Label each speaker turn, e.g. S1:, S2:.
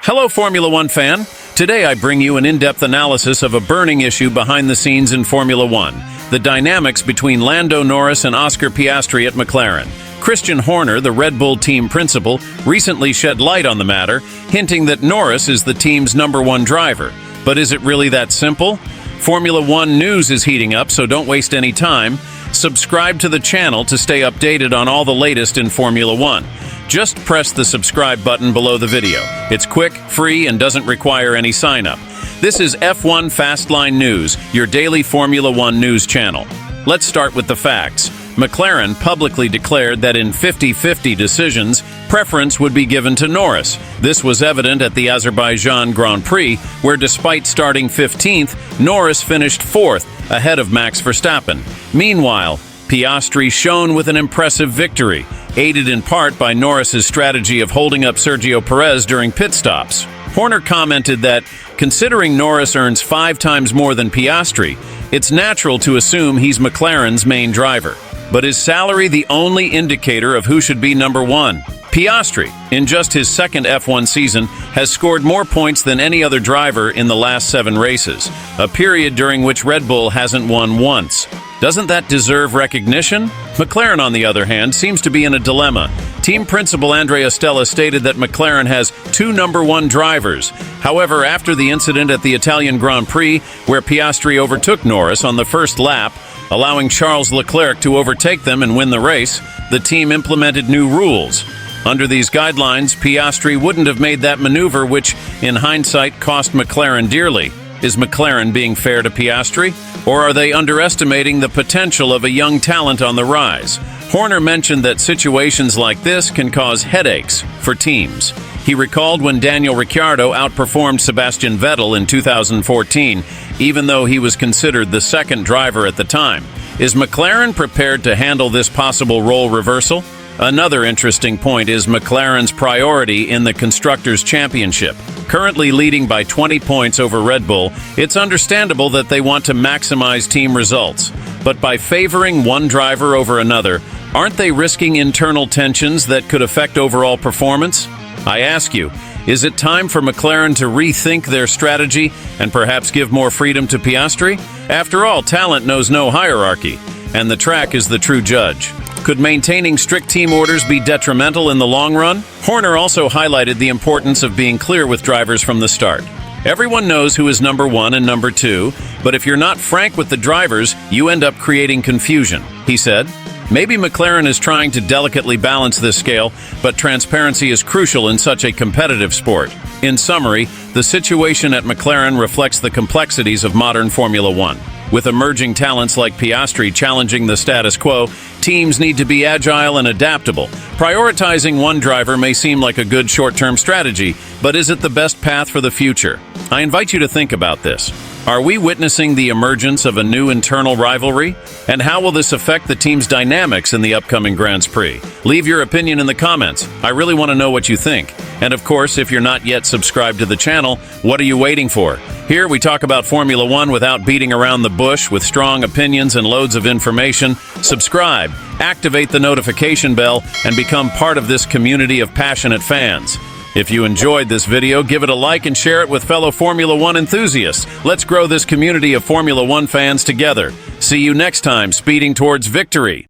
S1: Hello, Formula One fan. Today I bring you an in-depth analysis of a burning issue behind the scenes in Formula One, the dynamics between Lando Norris and Oscar Piastri at McLaren. Christian Horner, the Red Bull team principal, recently shed light on the matter, hinting that Norris is the team's #1 driver. But is it really that simple? Formula One news is heating up, so don't waste any time. Subscribe to the channel to stay updated on all the latest in Formula One. Just press the subscribe button below the video. It's quick, free, and doesn't require any sign-up. This is F1 Fastline News, your daily Formula One news channel. Let's start with the facts. McLaren publicly declared that in 50-50 decisions, preference would be given to Norris. This was evident at the Azerbaijan Grand Prix, where despite starting 15th, Norris finished 4th, ahead of Max Verstappen. Meanwhile, Piastri shone with an impressive victory, aided in part by Norris's strategy of holding up Sergio Perez during pit stops. Horner commented that, considering Norris earns 5 times more than Piastri, it's natural to assume he's McLaren's main driver. But is salary the only indicator of who should be #1? Piastri, in just his second F1 season, has scored more points than any other driver in the last 7 races, a period during which Red Bull hasn't won once. Doesn't that deserve recognition? McLaren, on the other hand, seems to be in a dilemma. Team principal Andrea Stella stated that McLaren has 2 #1 drivers. However, after the incident at the Italian Grand Prix, where Piastri overtook Norris on the first lap, allowing Charles Leclerc to overtake them and win the race, the team implemented new rules. Under these guidelines, Piastri wouldn't have made that maneuver, which, in hindsight, cost McLaren dearly. Is McLaren being fair to Piastri? Or are they underestimating the potential of a young talent on the rise? Horner mentioned that situations like this can cause headaches for teams. He recalled when Daniel Ricciardo outperformed Sebastian Vettel in 2014, even though he was considered the second driver at the time. Is McLaren prepared to handle this possible role reversal? Another interesting point is McLaren's priority in the Constructors' Championship. Currently leading by 20 points over Red Bull, it's understandable that they want to maximize team results. But by favoring one driver over another, aren't they risking internal tensions that could affect overall performance? I ask you, is it time for McLaren to rethink their strategy and perhaps give more freedom to Piastri? After all, talent knows no hierarchy, and the track is the true judge. Could maintaining strict team orders be detrimental in the long run? Horner also highlighted the importance of being clear with drivers from the start. Everyone knows who is #1 and #2, but if you're not frank with the drivers, you end up creating confusion, he said. Maybe McLaren is trying to delicately balance this scale, but transparency is crucial in such a competitive sport. In summary, the situation at McLaren reflects the complexities of modern Formula One. With emerging talents like Piastri challenging the status quo, teams need to be agile and adaptable. Prioritizing one driver may seem like a good short-term strategy, but is it the best path for the future? I invite you to think about this. Are we witnessing the emergence of a new internal rivalry? And how will this affect the team's dynamics in the upcoming Grand Prix? Leave your opinion in the comments. I really want to know what you think. And of course, if you're not yet subscribed to the channel, what are you waiting for? Here we talk about Formula One without beating around the bush, with strong opinions and loads of information. Subscribe, activate the notification bell, and become part of this community of passionate fans. If you enjoyed this video, give it a like and share it with fellow Formula One enthusiasts. Let's grow this community of Formula One fans together. See you next time, speeding towards victory.